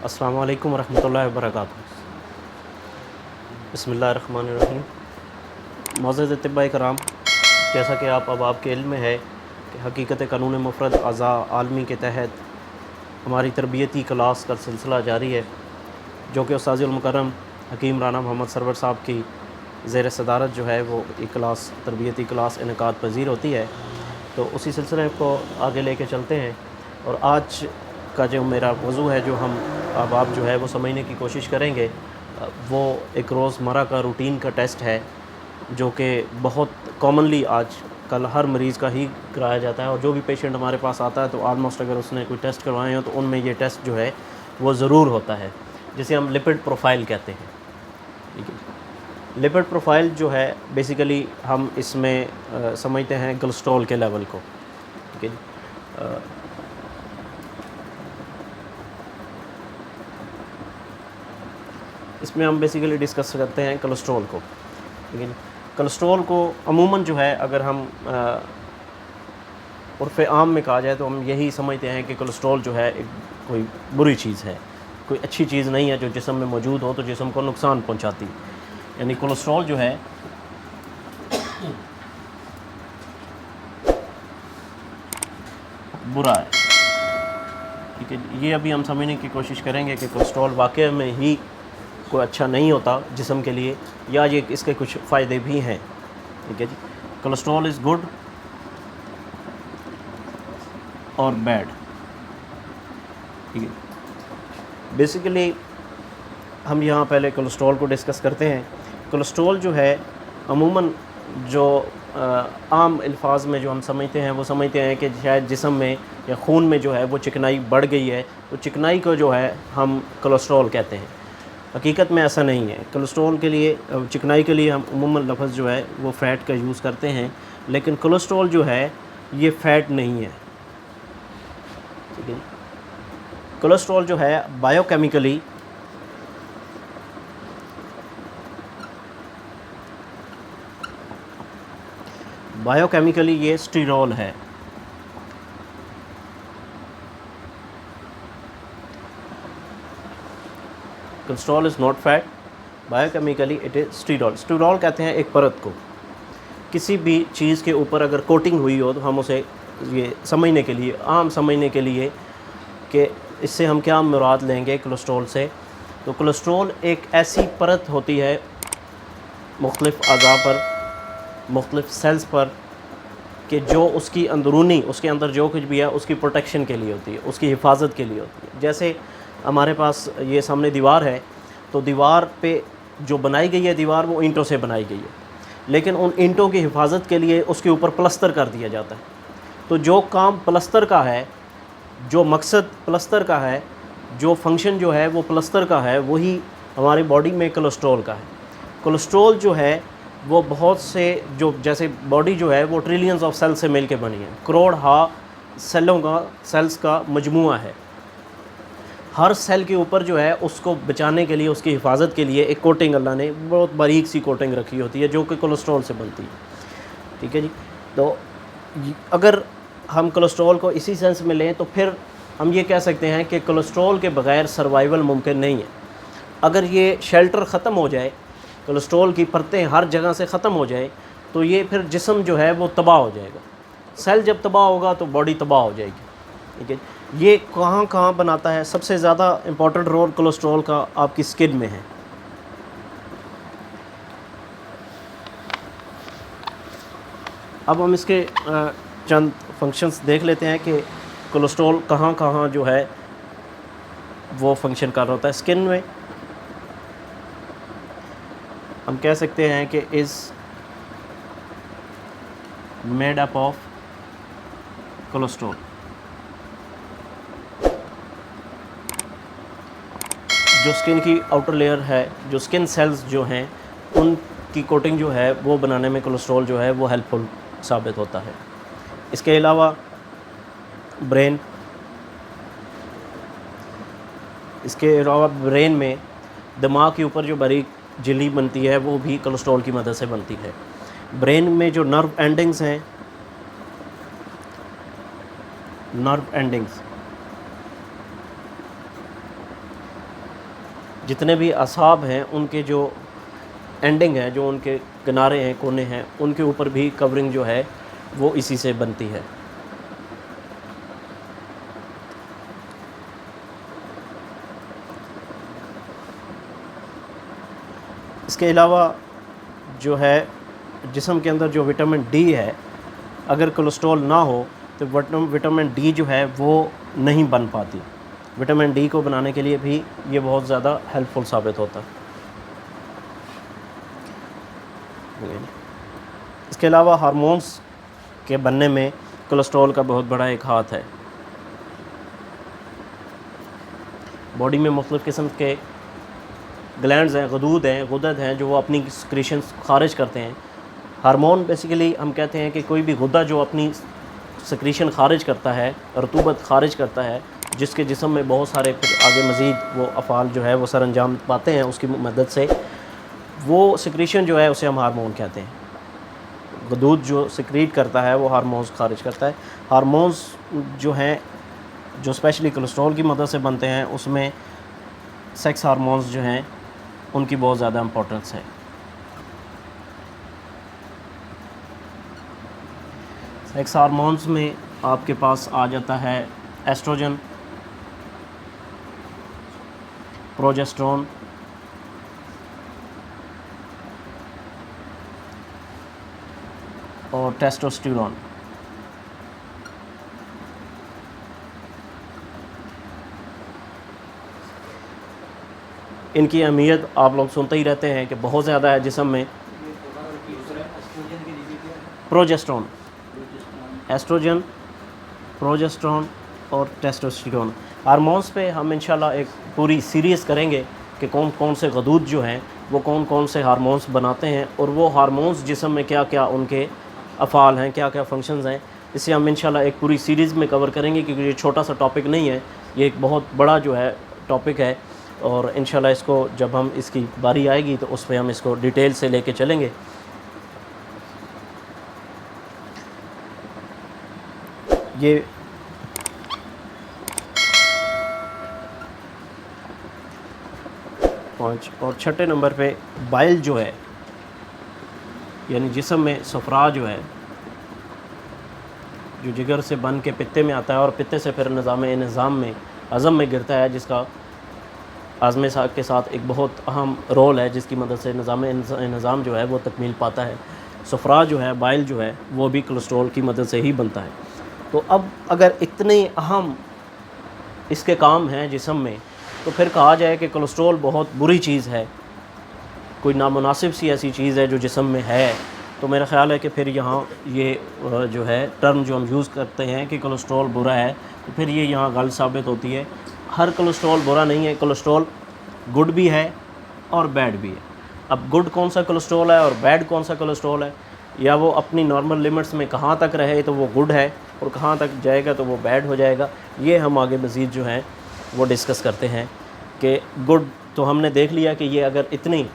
अस्सलामु अलैकुम वरहमतुल्लाहि वबरकातुहू। बिस्मिल्लाहिर्रहमानिर्रहीम। मुअज़्ज़ज़ अतिब्बाए कराम, जैसा कि अब आपके इल्म में है कि हकीकत कानून मुफ़रद अज़ा आलमी के तहत हमारी तरबियती क्लास का सिलसिला जारी है, जो कि उस्ताज़ुल मुकर्रम हकीम राना मोहम्मद सरवर साहब की ज़ेर सदारत जो है वो एक क्लास तरबियती क्लास इनेकाद पज़ीर होती है। तो उसी सिलसिले को आगे लेके चलते हैं। और आज का जो मेरा मौज़ू है, जो हम अब आप जो है वो समझने की कोशिश करेंगे, वो एक रोज़मर्रा का रूटीन का टेस्ट है, जो कि बहुत कॉमनली आज कल हर मरीज़ का ही कराया जाता है। और जो भी पेशेंट हमारे पास आता है तो आलमोस्ट अगर उसने कोई टेस्ट करवाए हो तो उनमें ये टेस्ट जो है वो ज़रूर होता है, जिसे हम लिपिड प्रोफाइल कहते हैं। ठीक है, लिपिड प्रोफाइल जो है बेसिकली हम इसमें समझते हैं कोलेस्ट्रॉल के लेवल को। ठीक है, इसमें हम बेसिकली डिस्कस करते हैं कोलेस्ट्रॉल को। लेकिन कोलेस्ट्रॉल को अमूमन जो है अगर हम उर्फ़ आम में कहा जाए तो हम यही समझते हैं कि कोलेस्ट्रॉल जो है एक कोई बुरी चीज़ है, कोई अच्छी चीज़ नहीं है जो जिस्म में मौजूद हो तो जिस्म को नुकसान पहुंचाती। यानी कोलेस्ट्रॉल जो है बुरा है। ठीक है, ये अभी हम समझने की कोशिश करेंगे कि कोलेस्ट्रॉल वाकई में ही कोई अच्छा नहीं होता जिस्म के लिए, या ये इसके कुछ फ़ायदे भी हैं। ठीक है जी, कोलेस्ट्रॉल इज़ गुड और बैड। ठीक है, बेसिकली हम यहाँ पहले कोलेस्ट्रॉल को डिस्कस करते हैं। कोलेस्ट्रॉल जो है अमूमन जो आम अल्फाज में जो हम समझते हैं वो समझते हैं कि शायद जिस्म में या खून में जो है वो चिकनाई बढ़ गई है, तो चिकनाई को जो है हम कोलेस्ट्रॉल कहते हैं। हकीकत में ऐसा नहीं है। कोलेस्ट्रॉल के लिए, चिकनाई के लिए हम अमूमन लफ्ज़ जो है वो फ़ैट का यूज़ करते हैं, लेकिन कोलेस्ट्रॉल जो है ये फ़ैट नहीं है। ठीक है, कोलेस्ट्रॉल जो है बायोकेमिकली ये स्टीरॉल है। Cholesterol is not fat, biochemically it is स्टीरॉल। स्टीरॉल कहते हैं एक परत को, किसी भी चीज़ के ऊपर अगर कोटिंग हुई हो तो हम उसे ये समझने के लिए, आम समझने के लिए कि इससे हम क्या मुराद लेंगे कोलेस्ट्रॉल से, तो कोलेस्ट्रॉल एक ऐसी परत होती है मुख्तलिफ़ अज़ा पर, मुख्तलिफ़ सेल्स पर, कि जो उसकी अंदरूनी, उसके अंदर जो कुछ भी है उसकी प्रोटेक्शन के लिए होती है, उसकी हिफाजत के लिए होती है। जैसे हमारे पास ये सामने दीवार है, तो दीवार पे जो बनाई गई है दीवार वो ईंटों से बनाई गई है, लेकिन उन ईंटों की हिफाजत के लिए उसके ऊपर प्लस्तर कर दिया जाता है। तो जो काम प्लस्तर का है, जो मकसद प्लस्तर का है, जो फंक्शन जो है वो प्लस्तर का है, वही हमारी बॉडी में कोलेस्ट्रॉल का है। कोलेस्ट्रॉल जो है वो बहुत से, जो जैसे बॉडी जो है वो ट्रिलियंस ऑफ सेल से मिल के बनी है, करोड़ सेलों का, सेल्स का मजमुआ है। हर सेल के ऊपर जो है उसको बचाने के लिए, उसकी हिफाजत के लिए एक कोटिंग अल्लाह ने बहुत बारीक सी कोटिंग रखी होती है जो कि कोलेस्ट्रॉल से बनती है। ठीक है जी, तो अगर हम कोलेस्ट्रॉल को इसी सेंस में लें तो फिर हम ये कह सकते हैं कि कोलेस्ट्रॉल के बग़ैर सर्वाइवल मुमकिन नहीं है। अगर ये शेल्टर ख़त्म हो जाए, कोलेस्ट्रॉल की परतें हर जगह से ख़त्म हो जाए, तो ये फिर जिस्म जो है वो तबाह हो जाएगा। सेल जब तबाह होगा तो बॉडी तबाह हो जाएगी। ठीक है, ये कहाँ कहाँ बनाता है? सबसे ज़्यादा इम्पॉर्टेंट रोल कोलेस्ट्रॉल का आपकी स्किन में है। अब हम इसके चंद फंक्शंस देख लेते हैं कि कोलेस्ट्रॉल कहाँ कहाँ जो है वो फंक्शन कर रहा होता है। स्किन में हम कह सकते हैं कि is made up of cholesterol. जो स्किन की आउटर लेयर है, जो स्किन सेल्स जो हैं, उनकी कोटिंग जो है वो बनाने में कोलेस्ट्रॉल जो है वो हेल्पफुल साबित होता है। इसके अलावा ब्रेन, इसके अलावा ब्रेन में दिमाग के ऊपर जो बारीक झिल्ली बनती है वो भी कोलेस्ट्रॉल की मदद से बनती है। ब्रेन में जो नर्व एंडिंग्स हैं, जितने भी असाब हैं उनके जो एंडिंग है, जो उनके किनारे हैं, कोने हैं, उनके ऊपर भी कवरिंग जो है वो इसी से बनती है। इसके अलावा जो है जिस्म के अंदर जो विटामिन डी है, अगर कोलेस्ट्रॉल ना हो तो विटामिन डी जो है वो नहीं बन पाती। विटामिन डी को बनाने के लिए भी ये बहुत ज़्यादा हेल्पफुल साबित होता है। इसके अलावा हार्मोन्स के बनने में कोलेस्ट्रॉल का बहुत बड़ा एक हाथ है। बॉडी में मुख्तलिफ़ किस्म के ग्लैंड्स हैं, गुदद हैं जो वो अपनी सिक्रीशंस खारिज करते हैं। हार्मोन बेसिकली हम कहते हैं कि कोई भी गुदा जो अपनी सिक्रीशन खारिज करता है, रतूबत खारिज करता है, जिसके जिस्म में बहुत सारे फिर आगे मज़ीद वो अफ़ाल जो है वो सर अंजाम पाते हैं उसकी मदद से, वो सिक्रीशन जो है उसे हम हार्मोन कहते हैं। दूध जो सिक्रीट करता है वो हार्मोन्स खारिज करता है। हार्मोन्स जो हैं जो स्पेशली कोलेस्ट्रॉल की मदद से बनते हैं, उसमें सेक्स हार्मोन्स जो हैं उनकी बहुत ज़्यादा इम्पोर्टेंस है। सेक्स हार्मोन्स में आपके पास आ जाता है एस्ट्रोजन, प्रोजेस्टेरोन, और टेस्टोस्टेरोन। इनकी अहमियत आप लोग सुनते ही रहते हैं कि बहुत ज़्यादा है जिस्म में। प्रोजेस्टेरोन, एस्ट्रोजन, प्रोजेस्टेरोन और टेस्टोस्टेरोन। हार्मोन्स पे हम इंशाल्लाह एक पूरी सीरीज़ करेंगे कि कौन कौन से गदूद जो हैं वो कौन कौन से हार्मोन्स बनाते हैं और वो हार्मोन्स जिस्म में क्या क्या उनके अफ़ाल हैं, क्या क्या फंक्शंस हैं। इसे हम इंशाल्लाह एक पूरी सीरीज़ में कवर करेंगे क्योंकि ये छोटा सा टॉपिक नहीं है, ये एक बहुत बड़ा जो है टॉपिक है। और इंशाल्लाह इसको जब हम इसकी बारी आएगी तो उस पर हम इसको डिटेल से लेके चलेंगे। ये पाँच और छठे नंबर पे बाइल जो है, यानी जिस्म में सफरा जो है, जो जिगर से बन के पित्ते में आता है और पित्ते से फिर निज़ाम में हज़म में गिरता है, जिसका आज़मे के साथ एक बहुत अहम रोल है, जिसकी मदद से निज़ाम जो है वो तकमील पाता है। सफरा जो है, बाइल जो है, वो भी कोलेस्ट्रॉल की मदद से ही बनता है। तो अब अगर इतने अहम इसके काम हैं जिस्म में, तो फिर कहा जाए कि कोलेस्ट्रॉल बहुत बुरी चीज़ है, कोई नामुनासिब सी ऐसी चीज़ है जो जिस्म में है, तो मेरा ख़्याल है कि फिर यहाँ ये जो है टर्म जो हम यूज़ करते हैं कि कोलेस्ट्रॉल बुरा है, तो फिर ये यहाँ गलत साबित होती है। हर कोलेस्ट्रॉल बुरा नहीं है, कोलेस्ट्रॉल गुड भी है और बैड भी है। अब गुड कौन सा कोलेस्ट्रॉल है और बैड कौन सा कोलेस्ट्रॉल है, या वो अपनी नॉर्मल लिमिट्स में कहाँ तक रहे तो वो गुड है और कहाँ तक जाएगा तो वो बैड हो जाएगा, ये हम आगे मज़ीद जो है वो डिस्कस करते हैं। कि गुड तो हमने देख लिया कि ये अगर इतनी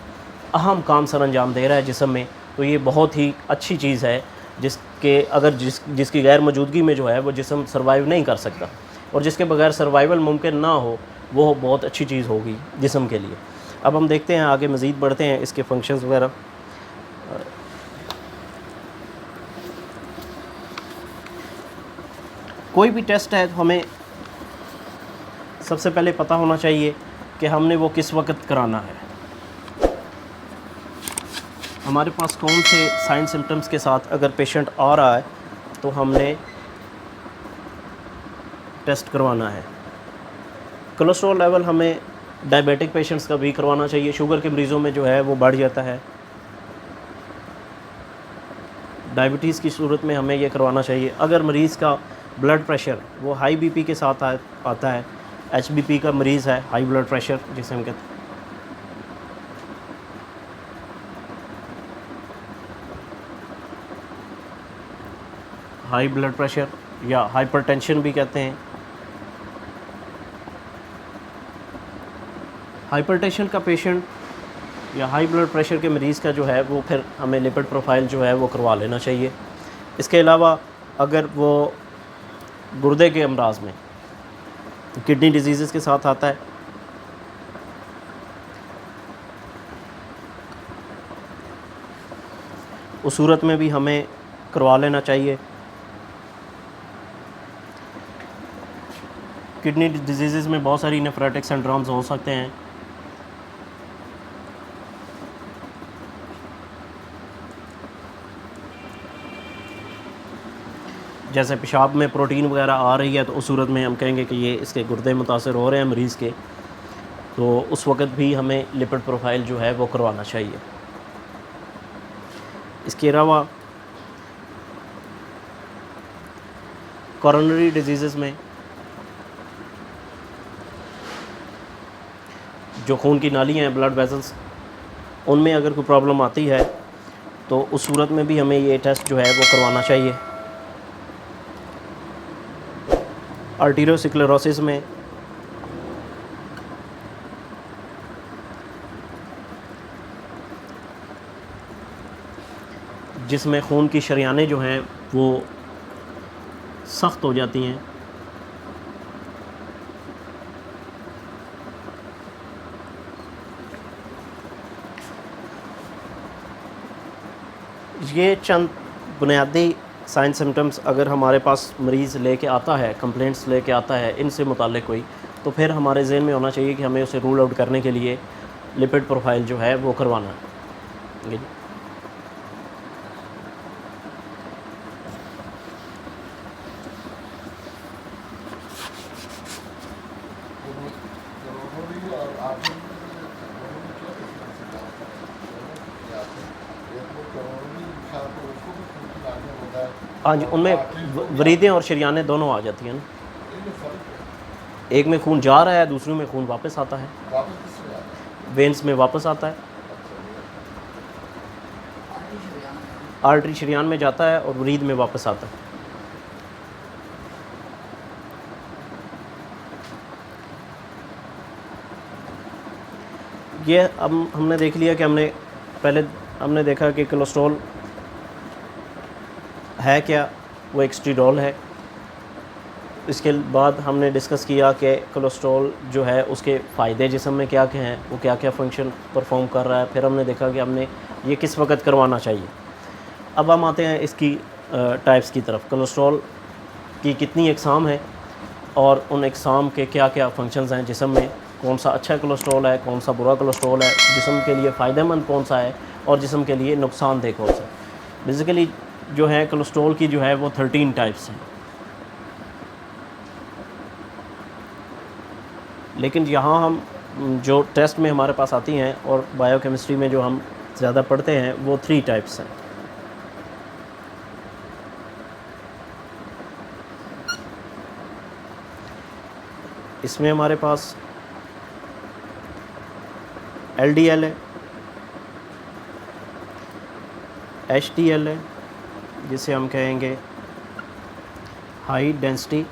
अहम काम सर अंजाम दे रहा है जिस्म में, तो ये बहुत ही अच्छी चीज़ है, जिसकी गैर मौजूदगी में जो है वो जिस्म सर्वाइव नहीं कर सकता, और जिसके बगैर सर्वाइवल मुमकिन ना हो वो बहुत अच्छी चीज़ होगी जिस्म के लिए। अब हम देखते हैं, आगे मज़ीद बढ़ते हैं इसके फंक्शंस वगैरह। कोई भी टेस्ट है तो हमें सबसे पहले पता होना चाहिए कि हमने वो किस वक्त कराना है। हमारे पास कौन से साइन सिम्टम्स के साथ अगर पेशेंट आ रहा है तो हमने टेस्ट करवाना है। कोलेस्ट्रॉल लेवल हमें डायबिटिक पेशेंट्स का भी करवाना चाहिए, शुगर के मरीज़ों में जो है वो बढ़ जाता है। डायबिटीज़ की सूरत में हमें ये करवाना चाहिए। अगर मरीज़ का ब्लड प्रेशर वो हाई बीपी के साथ आता है, एचबीपी का मरीज़ है, हाई ब्लड प्रेशर जिसे हम कहते हैं, हाई ब्लड प्रेशर या हाइपरटेंशन भी कहते हैं। हाइपरटेंशन का पेशेंट या हाई ब्लड प्रेशर के मरीज़ का जो है वो फिर हमें लिपिड प्रोफाइल जो है वो करवा लेना चाहिए। इसके अलावा अगर वो गुर्दे के अमराज में किडनी डिजीज़ के साथ आता है, उस सूरत में भी हमें करवा लेना चाहिए। किडनी डिजीज़ में बहुत सारी नेफ्रोटिक सिंड्रोम्स हो सकते हैं। जैसे पेशाब में प्रोटीन वगैरह आ रही है तो उस सूरत में हम कहेंगे कि ये इसके गुर्दे मुतासर हो रहे हैं मरीज़ के, तो उस वक़्त भी हमें लिपिड प्रोफाइल जो है वो करवाना चाहिए। इसके अलावा कोरोनरी डिजीज़ में जो खून की नालियाँ हैं, ब्लड वेसल्स, उनमें अगर कोई प्रॉब्लम आती है तो उस सूरत में भी हमें ये टेस्ट जो है वो करवाना चाहिए। आर्टीरियोस्क्लेरोसिस में जिसमें खून की शरियानें जो हैं वो सख्त हो जाती हैं, ये चंद बुनियादी साइन सिम्टम्स अगर हमारे पास मरीज़ लेके आता है, कंप्लेंट्स लेके आता है इनसे मुताल्लिक़ कोई, तो फिर हमारे ज़हन में होना चाहिए कि हमें उसे रूल आउट करने के लिए लिपिड प्रोफाइल जो है वो करवाना है। हाँ जी, उनमें वरीदें और शरियानें दोनों आ जाती हैं ना। एक में खून जा रहा है, दूसरे में खून वापस आता है, वेन्स में वापस आता है, आर्टरी शरियान में जाता है और वरीद में वापस आता है। ये अब हमने देख लिया कि हमने देखा कि कोलेस्ट्रॉल है क्या, वो एक स्टीरॉल है। इसके बाद हमने डिस्कस किया कि कोलेस्ट्रॉल जो है उसके फ़ायदे जिस्म में क्या क्या हैं, वो क्या क्या फ़ंक्शन परफॉर्म कर रहा है। फिर हमने देखा कि हमने ये किस वक्त करवाना चाहिए। अब हम आते हैं इसकी टाइप्स की तरफ। कोलेस्ट्रॉल की कितनी अक़साम है और उन अक़साम के क्या क्या फ़ंक्शंस हैं जिस्म में, कौन सा अच्छा कोलेस्ट्रॉल है, कौन सा बुरा कोलेस्ट्रॉल है, जिस्म के लिए फ़ायदेमंद कौन सा है और जिस्म के लिए नुकसानदेह कौन सा है। बेसिकली जो है कोलेस्ट्रॉल की जो है वो 13 टाइप्स हैं। लेकिन यहाँ हम जो टेस्ट में हमारे पास आती हैं और बायोकेमिस्ट्री में जो हम ज़्यादा पढ़ते हैं वो 3 टाइप्स हैं। इसमें हमारे पास LDL है, HDL है जिसे हम कहेंगे हाई डेंसिटी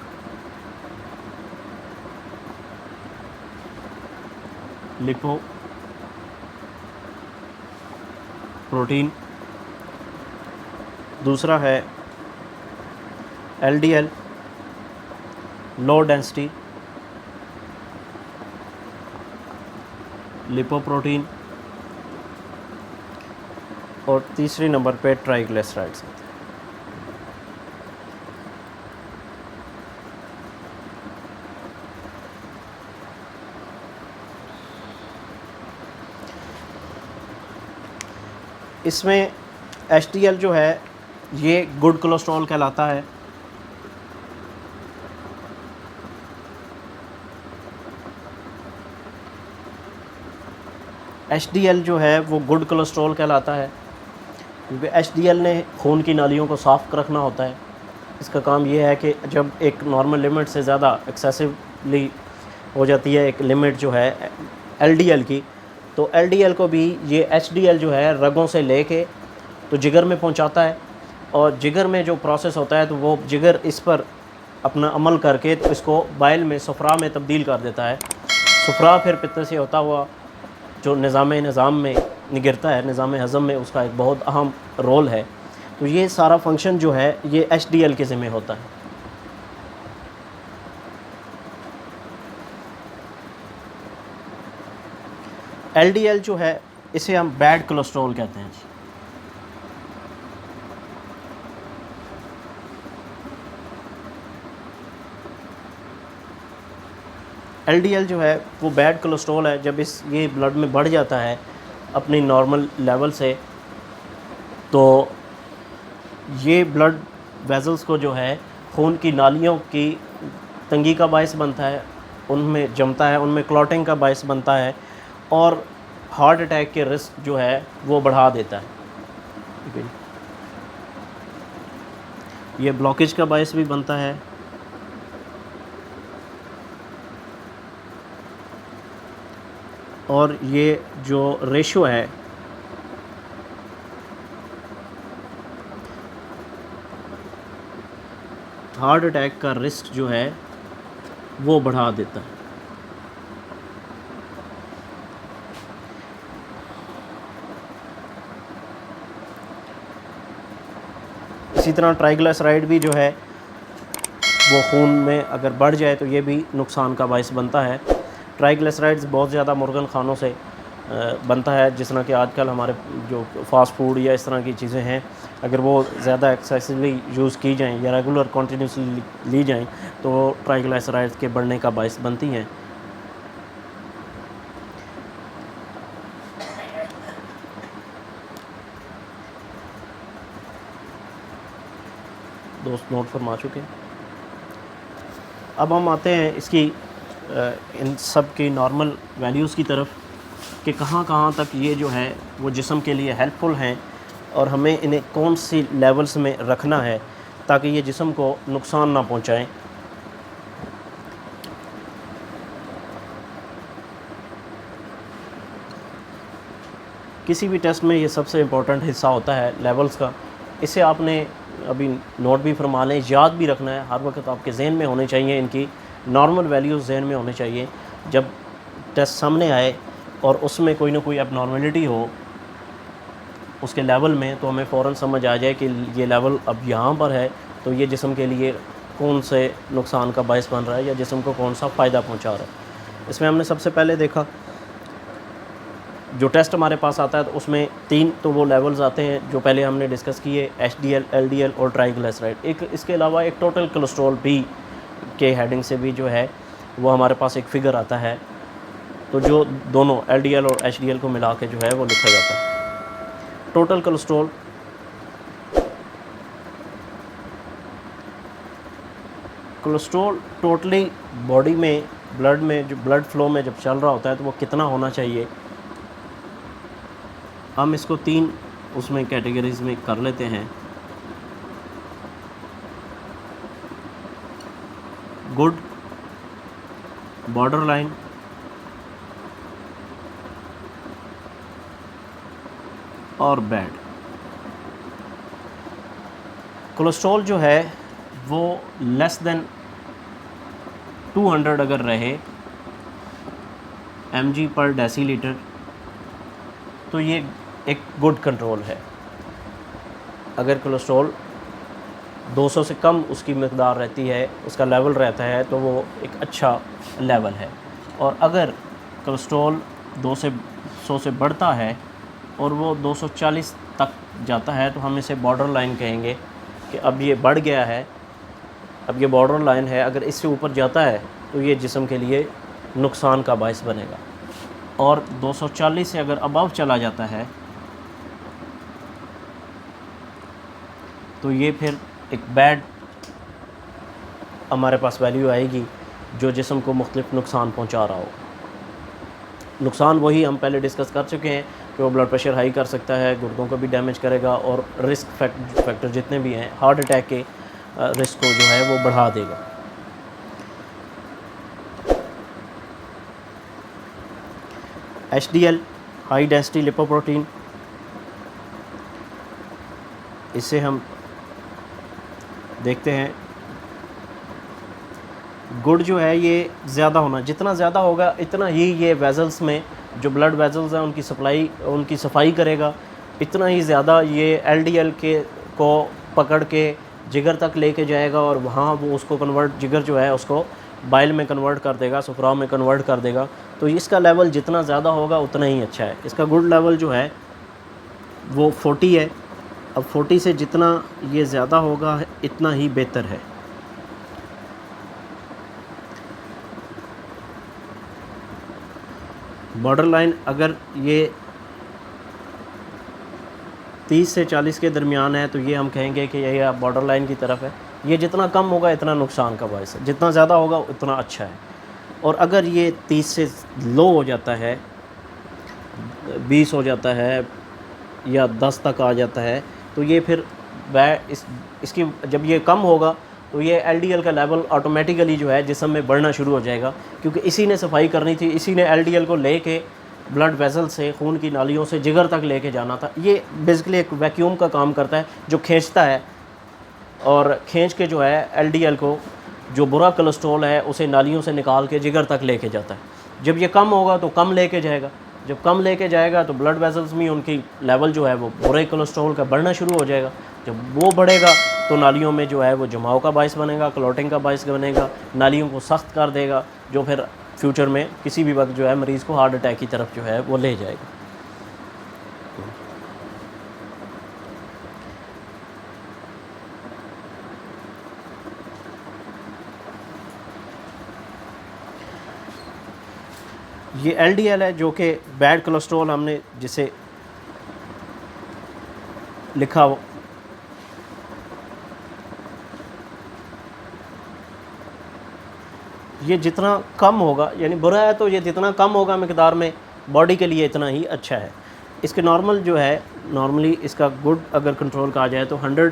लिपो प्रोटीन। दूसरा है LDL लो डेंसिटी लिपोप्रोटीन। और तीसरे नंबर पे ट्राइग्लिसराइड्स। इसमें HDL जो है ये गुड कोलेस्ट्रॉल कहलाता है। HDL जो है वो गुड कोलेस्ट्रॉल कहलाता है क्योंकि HDL ने खून की नालियों को साफ़ रखना होता है। इसका काम ये है कि जब एक नॉर्मल लिमिट से ज़्यादा एक्सेसिवली हो जाती है एक लिमिट जो है LDL की, तो LDL को भी ये HDL जो है रगों से लेके तो जिगर में पहुंचाता है और जिगर में जो प्रोसेस होता है तो वो जिगर इस पर अपना अमल करके तो इसको बाइल में सफ़रा में तब्दील कर देता है। सफ़रा फिर पित्त से होता हुआ जो निज़ाम में गिरता है, निज़ाम हज़म में उसका एक बहुत अहम रोल है। तो ये सारा फंक्शन जो है ये HDL के ज़िम्मे होता है। LDL जो है इसे हम बैड कोलेस्ट्रॉल कहते हैं। एलडीएल जो है वो बैड कोलेस्ट्रॉल है। जब ये ब्लड में बढ़ जाता है अपनी नॉर्मल लेवल से, तो ये ब्लड वेजल्स को जो है खून की नालियों की तंगी का बायस बनता है, उनमें जमता है, उनमें क्लॉटिंग का बायस बनता है और हार्ट अटैक के रिस्क जो है वो बढ़ा देता है। ये ब्लॉकेज का बायस भी बनता है। और ये जो रेशो है हार्ट अटैक का रिस्क जो है वो बढ़ा देता है। इसी तरह ट्राइग्लिसराइड भी जो है वो खून में अगर बढ़ जाए तो ये भी नुकसान का बायस बनता है। ट्राइग्लिसराइड्स बहुत ज़्यादा मुर्गन खानों से बनता है, जिस तरह कि आजकल हमारे जो फास्ट फूड या इस तरह की चीज़ें हैं, अगर वो ज़्यादा एक्सेसिवली यूज़ की जाएं या रेगुलर कंटिन्यूसली ली जाएं तो ट्राइग्लिसराइड्स के बढ़ने का बायस बनती हैं। दोस्त नोट फरमा चुके हैं। अब हम आते हैं इसकी इन सब की नॉर्मल वैल्यूज़ की तरफ कि कहाँ कहाँ तक ये जो है वो जिस्म के लिए हेल्पफुल हैं और हमें इन्हें कौन सी लेवल्स में रखना है ताकि ये जिस्म को नुकसान ना पहुँचाएं। किसी भी टेस्ट में ये सबसे इम्पोर्टेंट हिस्सा होता है लेवल्स का। इसे आपने अभी नोट भी फरमा लें, याद भी रखना है, हर वक्त आपके जहन में होने चाहिए, इनकी नॉर्मल वैल्यूज़ जहन में होने चाहिए। जब टेस्ट सामने आए और उसमें कोई ना कोई एबनॉर्मलिटी हो उसके लेवल में, तो हमें फ़ौरन समझ आ जाए कि ये लेवल अब यहाँ पर है, तो ये जिस्म के लिए कौन से नुकसान का बायस बन रहा है या जिस्म को कौन सा फ़ायदा पहुँचा रहा है। इसमें हमने सबसे पहले देखा जो टेस्ट हमारे पास आता है तो उसमें 3 तो वो लेवल्स आते हैं जो पहले हमने डिस्कस किए, एचडीएल, एलडीएल और ट्राइग्लिसराइड। एक इसके अलावा एक टोटल कोलेस्ट्रॉल भी के हेडिंग से भी जो है वो हमारे पास एक फ़िगर आता है, तो जो दोनों एलडीएल और एचडीएल को मिला के जो है वो लिखा जाता है। टोटल कोलेस्ट्रॉल टोटली बॉडी में ब्लड में जो ब्लड फ्लो में जब चल रहा होता है तो वो कितना होना चाहिए, हम इसको 3 उसमें कैटेगरीज में कर लेते हैं। गुड, बॉर्डर लाइन और बैड। कोलेस्ट्रॉल जो है वो लेस देन 200 अगर रहे mg पर डेसीलीटर तो ये एक गुड कंट्रोल है। अगर कोलेस्ट्रॉल 200 से कम उसकी मकदार रहती है, उसका लेवल रहता है, तो वो एक अच्छा लेवल है। और अगर कोलेस्ट्रॉल 200 से बढ़ता है और वो 240 तक जाता है तो हम इसे बॉर्डर लाइन कहेंगे कि अब ये बढ़ गया है, अब ये बॉर्डर लाइन है। अगर इससे ऊपर जाता है तो ये जिस्म के लिए नुकसान का बायस बनेगा। और 240 से अगर अबव चला जाता है तो ये फिर एक बैड हमारे पास वैल्यू आएगी जो जिस्म को मुख्तलिफ नुकसान पहुंचा रहा हो। नुकसान वही हम पहले डिस्कस कर चुके हैं कि वो ब्लड प्रेशर हाई कर सकता है, गुर्दों को भी डैमेज करेगा और रिस्क फैक्टर जितने भी हैं हार्ट अटैक के रिस्क को जो है वो बढ़ा देगा। HDL हाई डेंसिटी लिपोप्रोटीन, इससे हम देखते हैं गुड जो है ये ज़्यादा होना, जितना ज़्यादा होगा इतना ही ये वेजल्स में जो ब्लड वेजल्स हैं उनकी सफाई करेगा, इतना ही ज़्यादा ये LDL के को पकड़ के जिगर तक लेके जाएगा और वहाँ वो उसको कन्वर्ट, जिगर जो है उसको बाइल में कन्वर्ट कर देगा, सुफराव में कन्वर्ट कर देगा। तो इसका लेवल जितना ज़्यादा होगा उतना ही अच्छा है। इसका गुड लेवल जो है वो 40 है। अब 40 से जितना ये ज़्यादा होगा इतना ही बेहतर है। बॉर्डर लाइन अगर ये 30 से 40 के दरमियान है तो ये हम कहेंगे कि ये बॉर्डर लाइन की तरफ है। ये जितना कम होगा इतना नुकसान का बायस है, जितना ज़्यादा होगा उतना अच्छा है। और अगर ये 30 से लो हो जाता है, 20 हो जाता है या 10 तक आ जाता है, तो ये फिर इसकी जब ये कम होगा तो ये LDL का लेवल ऑटोमेटिकली जो है जिस्म में बढ़ना शुरू हो जाएगा, क्योंकि इसी ने सफाई करनी थी, इसी ने LDL को लेके ब्लड वेसल से, खून की नालियों से जिगर तक लेके जाना था। ये बेसिकली एक वैक्यूम का काम करता है जो खींचता है और खींच के जो है LDL को, जो बुरा कोलेस्ट्रॉल है, उसे नालियों से निकाल के जिगर तक लेके जाता है। जब ये कम होगा तो कम लेके जाएगा, जब कम लेके जाएगा तो ब्लड वेसल्स में उनकी लेवल जो है वो बुरे कोलेस्ट्रॉल का बढ़ना शुरू हो जाएगा। जब वो बढ़ेगा तो नालियों में जो है वो जमाव का बायस बनेगा, क्लॉटिंग का बायस बनेगा, नालियों को सख्त कर देगा, जो फिर फ्यूचर में किसी भी वक्त जो है मरीज़ को हार्ट अटैक की तरफ जो है वो ले जाएगा। ये LDL है जो कि बैड कोलेस्ट्रॉल हमने जिसे लिखा हो, ये जितना कम होगा, यानी बुरा है तो ये जितना कम होगा मिकदार में, बॉडी के लिए इतना ही अच्छा है। इसके नॉर्मल जो है, नॉर्मली इसका गुड अगर कंट्रोल कहा जाए तो 100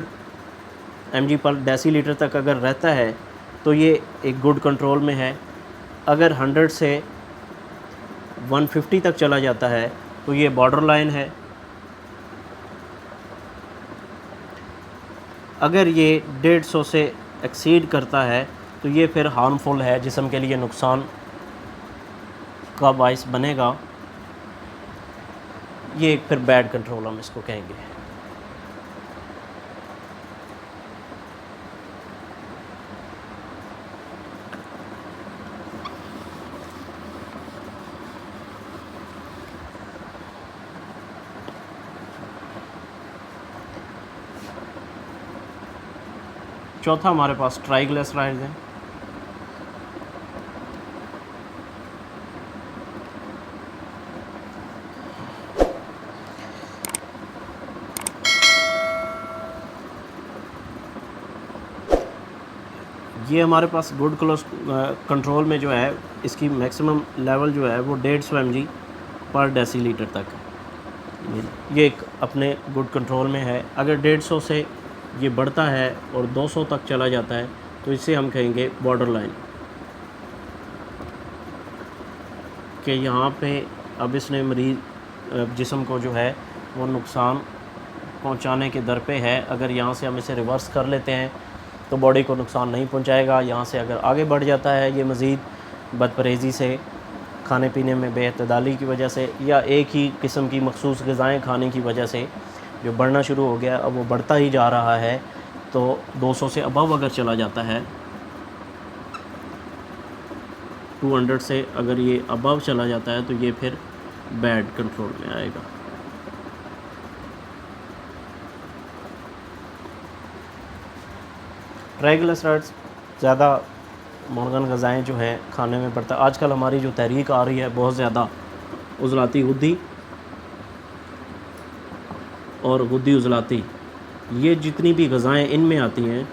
mg पर डेसीलीटर तक अगर रहता है तो ये एक गुड कंट्रोल में है। अगर 100 से 150 तक चला जाता है तो ये बॉर्डर लाइन है। अगर ये 150 से एक्सीड करता है तो ये फिर हार्मफुल है, जिस्म के लिए नुकसान का बायस बनेगा। ये एक फिर बैड कंट्रोल हम इसको कहेंगे। चौथा हमारे पास ट्राइग्लिसराइड्स हैं। ये हमारे पास गुड कंट्रोल में जो है इसकी मैक्सिमम लेवल जो है वो 150 mg पर डेसीलीटर तक है। ये एक अपने गुड कंट्रोल में है। अगर 150 से ये बढ़ता है और 200 तक चला जाता है तो इसे हम कहेंगे बॉर्डर लाइन, कि यहाँ पे अब इसने मरीज़ जिस्म को जो है वो नुकसान पहुँचाने के दर पे है। अगर यहाँ से हम इसे रिवर्स कर लेते हैं तो बॉडी को नुकसान नहीं पहुँचाएगा। यहाँ से अगर आगे बढ़ जाता है ये मज़ीद बदपरहेज़ी से, खाने पीने में बेअतदाली की वजह से, या एक ही किस्म की मखसूस ग़िज़ाएँ खाने की वजह से जो बढ़ना शुरू हो गया, अब वो बढ़ता ही जा रहा है, तो 200 से अबव अगर चला जाता है, 200 से अगर ये अबव चला जाता है तो ये फिर बैड कंट्रोल में आएगा। ट्राइग्लिसराइड्स ज़्यादा मुर्गन ग़िज़ाएँ जो हैं खाने में पड़ता है। आजकल हमारी जो तहरीक आ रही है बहुत ज़्यादा उज़लाती गुद्दी और गुद्दी उज़लाती, ये जितनी भी ग़िज़ाएँ इनमें आती हैं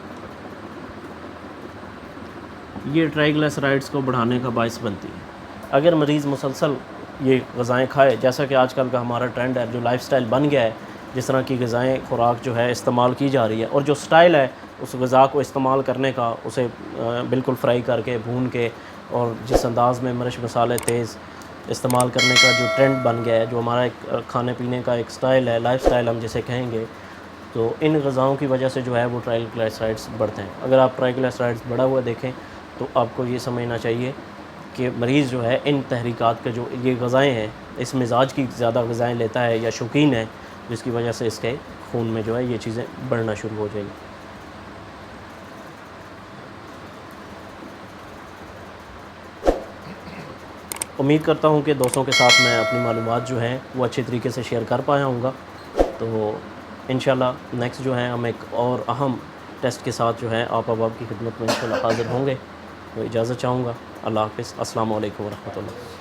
ये ट्राइग्लिसराइड्स को बढ़ाने का बायस बनती है। अगर मरीज़ मुसलसल ये ग़िज़ाएँ खाए, जैसा कि आजकल का हमारा ट्रेंड है, जो लाइफस्टाइल बन गया है, जिस तरह की ग़िज़ाएँ खुराक जो है इस्तेमाल की जा रही है, और जो स्टाइल है उस ग़िज़ा को इस्तेमाल करने का, उसे बिल्कुल फ्राई करके, भून के, और जिस अंदाज़ में मिर्च मसाले तेज़ इस्तेमाल करने का जो ट्रेंड बन गया है, जो हमारा एक खाने पीने का एक स्टाइल है, लाइफस्टाइल हम जिसे कहेंगे, तो इन ग़िज़ाओं की वजह से जो है वो ट्राइग्लिसराइड्स बढ़ते हैं। अगर आप ट्राइग्लिसराइड्स बढ़ा हुआ देखें तो आपको ये समझना चाहिए कि मरीज़ जो है इन तहरीकात के जो ये ग़िज़ाएँ हैं, इस मिजाज की ज़्यादा ग़िज़ाएँ लेता है या शौकीन है, जिसकी वजह से इसके खून में जो है ये चीज़ें बढ़ना शुरू हो जाएगी। उम्मीद करता हूँ कि दोस्तों के साथ मैं अपनी मालूमात जो हैं वो अच्छे तरीके से शेयर कर पाया हूँगा। तो इंशाल्लाह नेक्स्ट जो है हम एक और अहम टेस्ट के साथ जो है आप की खिदमत में इंशाल्लाह हाज़िर होंगे। तो इजाज़त चाहूँगा। अल्लाह हाफ़िज़। अस्सलामु अलैकुम व रहमतुल्लाह।